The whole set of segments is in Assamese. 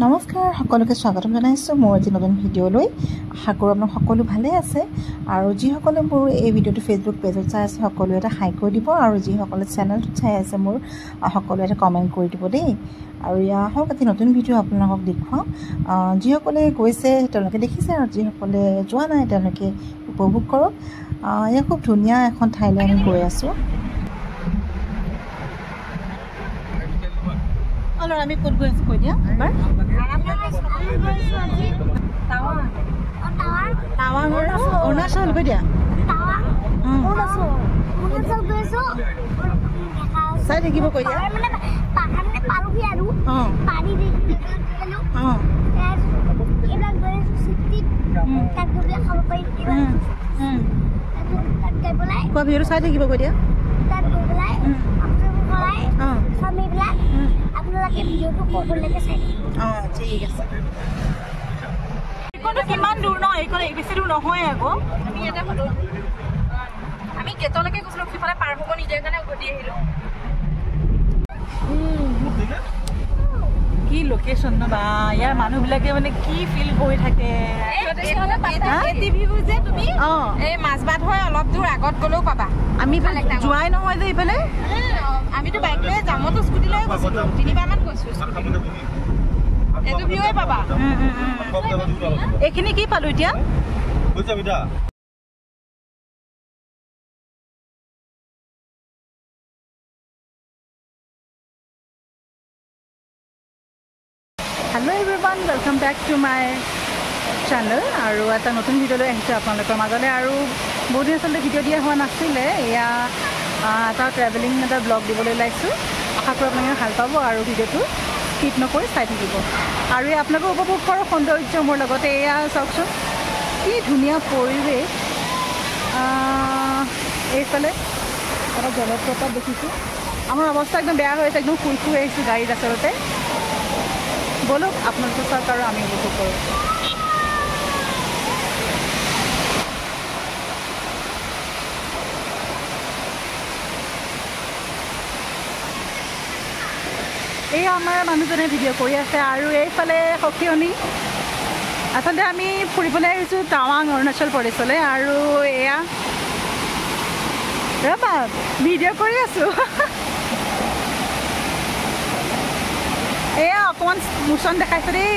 নমস্কাৰ সকলোকে স্বাগতম জনাইছোঁ মোৰ আজি নতুন ভিডিঅ'লৈ। আশা কৰোঁ আপোনালোক সকলো ভালে আছে আৰু যিসকলে মোৰ এই ভিডিঅ'টো ফেচবুক পেজত চাই আছে সকলোৱে এটা হাই কৰি দিব আৰু যিসকলে চেনেলটো চাই আছে মোৰ সকলোৱে এটা কমেণ্ট কৰি দিব দেই। আৰু আহক আজি নতুন ভিডিঅ' আপোনালোকক দেখুৱাওঁ। যিসকলে গৈছে তেওঁলোকে দেখিছে আৰু যিসকলে যোৱা নাই তেওঁলোকে উপভোগ কৰক। এয়া খুব ধুনীয়া এখন ঠাইলৈ আমি গৈ আছোঁ। আমি ক'ত গৈ আছোঁ কৈ দিয়া এবাৰ। অৰুণাচল গৈ দিয়া চাই থাকিব কৈ দিয়া। খোৱা ভিডিঅ'টো চাই থাকিব কৈ দিয়া। ঠিক আছে। এইখনটো কিমান দূৰ ন? এইখন বেছি দূৰ নহয় আকৌ। আমি গেটলৈকে গৈছিলোঁ, সিফালে পাৰ হ'ব নিদিয়ে কাৰণে উভতি আহিলোঁ। কি লোকেশ্যন ন বা! ইয়াৰ মানুহবিলাকে মানে কি ফিল কৰি থাকে। মাজবাট হৈ অলপ দূৰ আগত গ'লেও পাবা। আমি যোৱাই নহয় যে এইফালে। আমিতো বাইক লৈ যামতো স্কুটি লৈ গৈছিলোঁ, 3বাৰমান গৈছোঁ। এইটো ভিউৱে পাবা। এইখিনি কি পালোঁ এতিয়া? Hello' everyone, welcome back to my channel. আৰু এটা নতুন ভিডিঅ'লৈ আহিছোঁ আপোনালোকৰ মাজলৈ। আৰু বহুত দিন আচলতে ভিডিঅ' দিয়া হোৱা নাছিলে। এয়া এটা ট্ৰেভেলিং এটা ব্লগ দিবলৈ ওলাইছোঁ। আশা কৰোঁ আপোনালোকে ভাল পাব আৰু ভিডিঅ'টো স্কিপ নকৰি চাই থাকিব। আৰু এই আপোনালোকে উপভোগ কৰক সৌন্দৰ্য মোৰ লগতে। এয়া চাওকচোন কি ধুনীয়া পৰিৱেশ। এইফালে এটা জলপ্ৰপাত দেখিছোঁ। আমাৰ অৱস্থা একদম বেয়া হৈ আছে, একদম শুই আহিছোঁ গাড়ীত আচলতে। বলক আপোনালোকে চাওক আৰু আমি উপভোগ কৰোঁ। এই আমাৰ মানুহজনে ভিডিঅ' কৰি আছে। আৰু এইফালে সখিয়নি। আচলতে আমি ফুৰিবলৈ আহিছোঁ টাৱাং অৰুণাচল প্ৰদেশলৈ। আৰু এয়া ৰ'বা ভিডিঅ' কৰি আছোঁ। এয়া অকণমান মোচন দেখাইছোঁ দেই।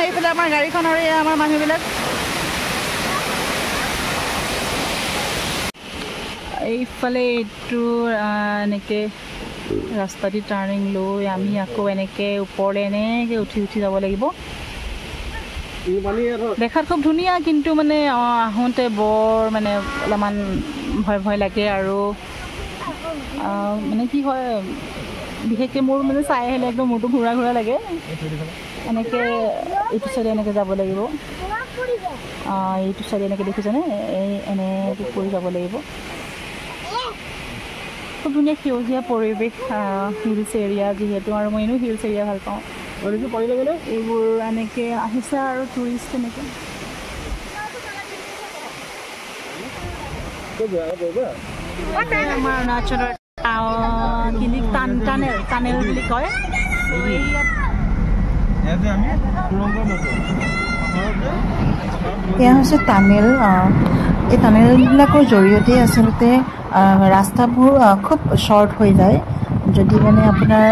এইফালে আমাৰ গাড়ীখন আৰু এয়া আমাৰ মানুহবিলাক। এইফালে এইটো এনেকৈ ৰাস্তা দি টাৰ্ণিং লৈ আমি আকৌ এনেকৈ ওপৰলৈ এনেকৈ উঠি যাব লাগিব। দেখাত খুব ধুনীয়া, কিন্তু মানে আহোঁতে বৰ মানে অলপমান ভয় লাগে। আৰু মানে কি হয় বিশেষকৈ মোৰ মানে চাই আহিলে একদম মূৰটো ঘূৰা লাগে। এনেকৈ এইটো চাইডে এনেকৈ যাব লাগিব। এইটো চাইডে এনেকৈ দেখিছেনে? এনেকৈ কৰি যাব লাগিব। খুব ধুনীয়া সেউজীয়া পৰিৱেশ, হিলছ এৰিয়া যিহেতু, আৰু মই এনেও হিলছ এৰিয়া ভাল পাওঁ। এইবোৰ এনেকৈ আহিছে আৰু টুৰিষ্ট এনেকৈ। আমাৰ অৰুণাচলৰ টানেল বুলি কয়। এয়া হৈছে টানেল। এই টানেলবিলাকৰ জৰিয়তে আচলতে ৰাস্তাবোৰ খুব শ্বৰ্ট হৈ যায়। যদি মানে আপোনাৰ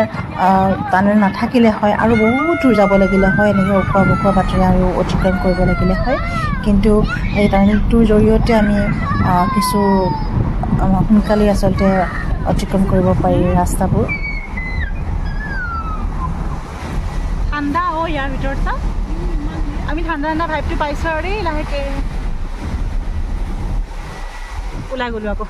টানেল নাথাকিলে হয় আৰু বহুত দূৰ যাব লাগিলে হয়, এনেকৈ ওখোৱা বাটেৰে আৰু অতিক্ৰম কৰিব লাগিলে হয়। কিন্তু এই টানেলটোৰ জৰিয়তে আমি কিছু সোনকালে আচলতে অতিক্ৰম কৰিব পাৰি ৰাস্তাবোৰ। ঠাণ্ডা ইয়াৰ ভিতৰত চাওক, আমি ঠাণ্ডা ভাইবটো পাইছোঁ আৰু দেই। লাহেকৈ ওলাই গ'লোঁ আকৌ।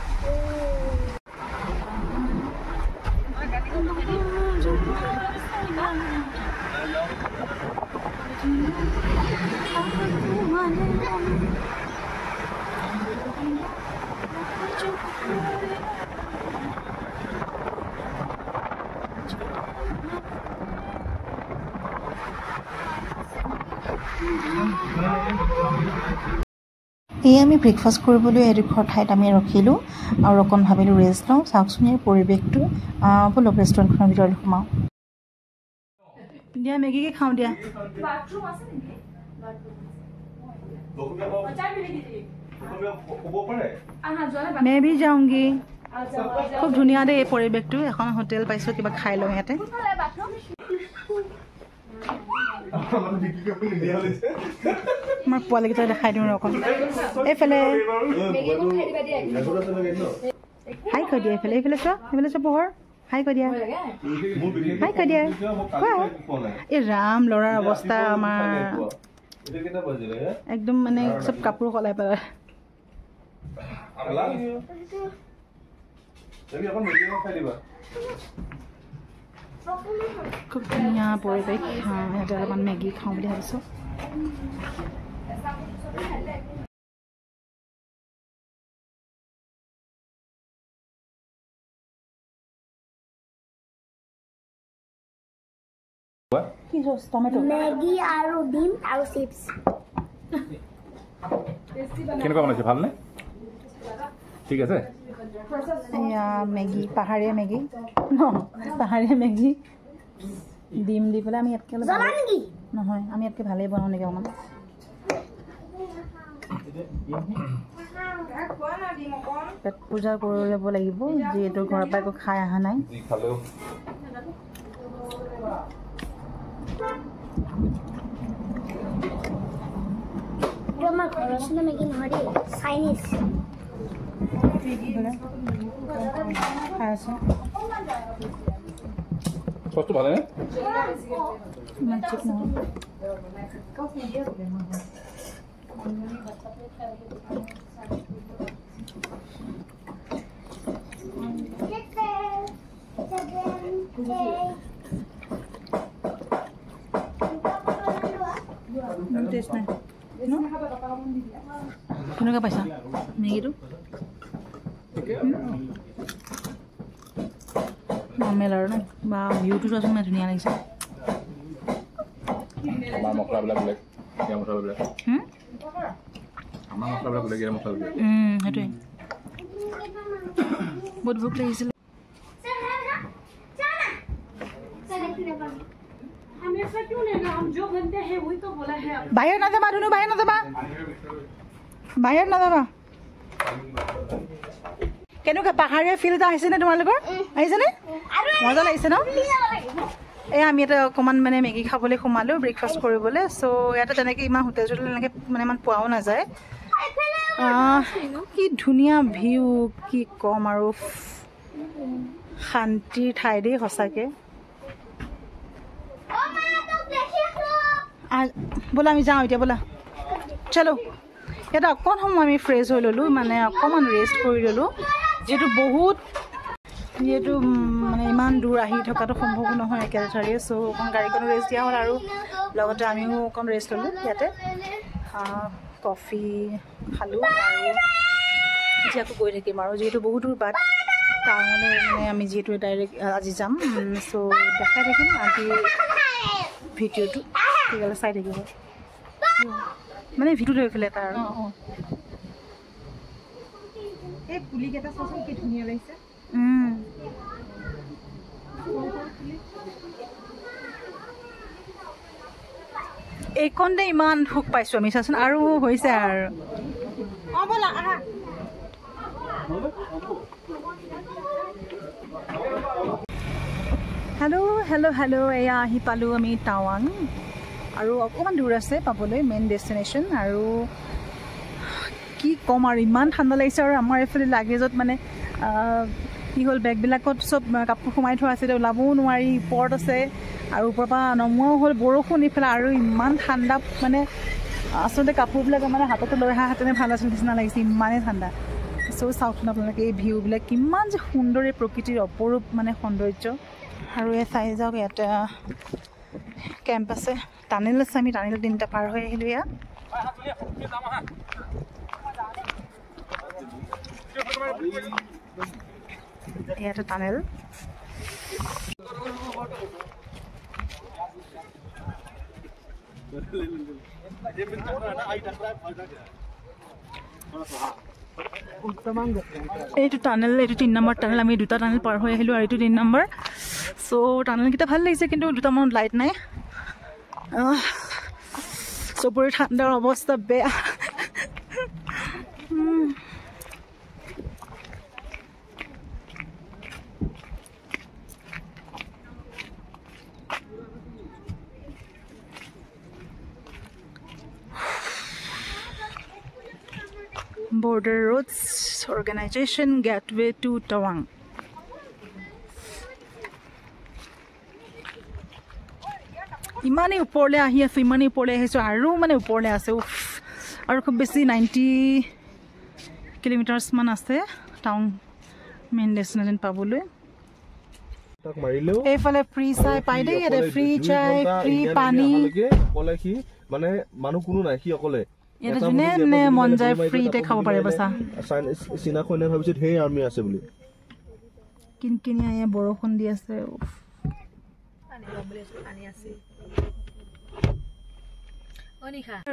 এই আমি ব্ৰেকফাষ্ট কৰিবলৈ এডোখৰ ঠাইত আমি ৰখিলোঁ আৰু অকণ ভাবিলোঁ ৰেষ্ট লওঁ। চাওকচোন এই পৰিৱেশটো। বলক ৰেষ্টুৰেণ্টখনৰ ভিতৰত সোমাওঁ। দিয়া মেগীকে খাওঁ দিয়া। मैं भी जाऊंगी। खूब धुनिया दे এই পৰিৱেশটো। এখন হোটেল পাইছো, কিবা খাই লওঁ ইয়াতে। মই পোৱালিকেইটা দেখাই দিওঁ অকণ। এইফালে হাই কৈ দিয়া, এইফালে এইফালে চোৱা, এইফালে চোৱা পোহৰ। হাই কৈ দিয়া, হাই কৈ দিয়া। এই ৰাম, ল'ৰাৰ অৱস্থা আমাৰ একদম মানে চব কাপোৰ সলাই পেলাই। খুব ধুনীয়া পৰিৱেশ। ইয়াতে অলপমান মেগী খাওঁ বুলি ভাবিছোঁ। কি চচ? টমেটো, মেগী আৰু ডিম আৰু চিপছ। কেনেকুৱা বনাইছে? ভালনে? ঠিক আছে। এয়া মেগী, পাহাৰীয়া মেগী, পাহাৰীয়া মেগী ডিম দি পেলাই আমি ইয়াতকৈ নহয়, আমি ইয়াতকৈ ভালেই বনাওঁ নেকি অকণমান। পেট পূজা কৰি ল'ব লাগিব, যিহেতু ঘৰৰ পৰা একো খাই অহা নাই। আমাৰ ঘৰৰ মেগী নহয় দেই, চাইনিজ। খাই আছোঁ। চচটো ভালেনে? ইমান ঠিক নহয়। টেষ্ট নাই। কেনেকুৱা পাইছা মেগীটো? নৰ্মেল আৰু ন? বা ভিউটো চোৱাচোন, মানে ধুনীয়া লাগিছে। আমাৰ মছলাবিলাক বেলেগ, ইয়াৰ মছলাবিলাক আমাৰ মছলাবিলাক বেলেগ, ইয়াৰ মছলাবিলাক সেইটোৱে। বহুত ভোক লাগিছিলে। বাহিৰত নাযাবা ধুনু, বাহিৰত নাযাবা, বাহিৰত নাযাবা। কেনেকুৱা পাহাৰীয়া ফিল এটা আহিছেনে তোমালোকৰ? আহিছেনে? মজা লাগিছে ন? এই আমি এটা অকণমান মানে মেগী খাবলৈ সোমালোঁ, ব্ৰেকফাষ্ট কৰিবলৈ। চ' ইয়াতে তেনেকৈ ইমান হোটেল চোটেল এনেকৈ মানে ইমান পোৱাও নাযায়। কি ধুনীয়া ভিউ, কি ক'ম আৰু। শান্তিৰ ঠাই দেই সঁচাকৈ। ব'লা আমি যাওঁ এতিয়া, ব'লা চলো। ইয়াতে অকণ সময় আমি ফ্ৰেছ হৈ ল'লোঁ, মানে অকণমান ৰেষ্ট কৰি ল'লোঁ। যিহেতু মানে ইমান দূৰ আহি থকাটো সম্ভৱ নহয় একেলেঠাৰিয়ে। চ' অকণ গাড়ীখনো ৰেষ্ট দিয়া হ'ল আৰু লগতে আমিও অকণ ৰেষ্ট ল'লোঁ ইয়াতে। কফি খালোঁ আৰু এতিয়া আকৌ গৈ থাকিম আৰু, যিহেতু বহুত দূৰ বাট টাউনলৈ, মানে আমি যিহেতু ডাইৰেক্ট আজি যাম। চ' দেখাই থাকিম আজি ভিডিঅ'টো, তেতিয়াহ'লে চাই থাকিব। মানে ভিডিঅ'টো এইফালে এটা আৰু এই পুলিকেইটা চাচোন কি ধুনীয়া লাগিছে। এইকণতে ইমান সুখ পাইছোঁ আমি, চাচোন আৰু হৈছে আৰু। ব'লা আহা। হেল্ল', এয়া আহি পালোঁ আমি টাৱাং। আৰু অকণমান দূৰ আছে পাবলৈ মেইন ডেষ্টিনেশ্যন। আৰু কি ক'ম আৰু, ইমান ঠাণ্ডা লাগিছে। আৰু আমাৰ এইফালে লাগেজত মানে কি হ'ল, বেগবিলাকত চব কাপোৰ সোমাই থোৱা আছে, ওলাবও নোৱাৰি, ওপৰত আছে। আৰু ওপৰৰ পৰা নমোৱাও হ'ল, বৰষুণ ইফালে, আৰু ইমান ঠাণ্ডা। মানে আচলতে কাপোৰবিলাক মানে হাততে লৈ অহাহেঁতেনে ভাল আছিল নিচিনা লাগিছে, ইমানেই ঠাণ্ডা। চ' চাওকচোন আপোনালোকে এই ভিউবিলাক কিমান যে সুন্দৰ, এই প্ৰকৃতিৰ অপৰূপ মানে সৌন্দৰ্য। আৰু এই চাই যাওক, ইয়াতে কেম্প আছে, টানেল আছে। আমি টানেল 3টা পাৰ হৈ আহিলোঁ ইয়াত। ইয়াতে টানেল। এইটো টানেল, এইটো 3 নম্বৰ টানেল। আমি 2টা টানেল পাৰ হৈ আহিলোঁ আৰু এইটো 3 নম্বৰ। চ' টানেলকেইটা ভাল লাগিছে, কিন্তু 2টামানত লাইট নাই। চবৰে ঠাণ্ডাৰ অৱস্থা বেয়া। Border Roads Organization Gateway to Tawang. ইমানেই ওপৰলৈ আহি আছোঁ, ইমানেই ওপৰলৈ আহিছোঁ, আৰু মানে ওপৰলৈ আছে। আৰু খুব বেছি 90 কিলোমিটাৰ্ছমান আছে টাউন মেইন ডেষ্টিনেশ্যন পাবলৈ। এইফালে ফ্ৰী চাই পাই দেই, ইয়াতে ফ্ৰী চাই, ফ্ৰী পানী, মানে মানুহ কোনো নাই, সি অকলে। ইয়াতে যোনে মন যায় ফ্ৰীতে খাব পাৰে। বাচা চীনাখনে ভাবিছে ঢেৰ আৰ্মি আছে বুলি। কিনকিনিয়া বৰষুণ দি আছে।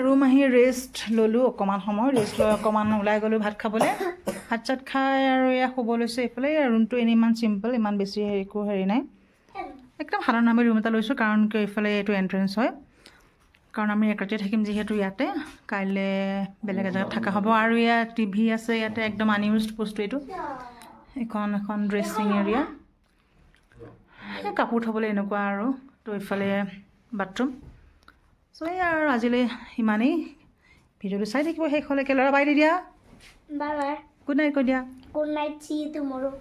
ৰুম আহি ৰেষ্ট ল'লোঁ, অকণমান সময় ৰেষ্ট লৈ অকণমান ওলাই গ'লোঁ ভাত খাবলৈ। ভাত চাত খাই আৰু এয়া শুব লৈছোঁ। এইফালে ৰুমটো এনেই ইমান চিম্পল, ইমান বেছি একো হেৰি নাই, একদম সাধাৰণ আমি ৰুম এটা লৈছোঁ। কাৰণ কিয় এইফালে এইটো এণ্ট্ৰেঞ্চ হয়, কাৰণ আমি এক ৰাতিয়ে থাকিম যিহেতু ইয়াতে, কাইলৈ বেলেগ এজেগাত থকা হ'ব। আৰু ইয়াত টিভি আছে, ইয়াতে একদম আনইউজড বস্তু এইটো। এখন ড্ৰেছিং এৰিয়া, কাপোৰ থ'বলৈ এনেকুৱা আৰু। তো এইফালে বাথৰুম। চ' এই আৰু আজিলৈ ইমানেই। ভিডিঅ'টো চাই থাকিব শেষলৈকে। ল'ৰা বাই দি দিয়া, Bye bye. গুড নাইট কৈ দিয়া। Good night. See you tomorrow.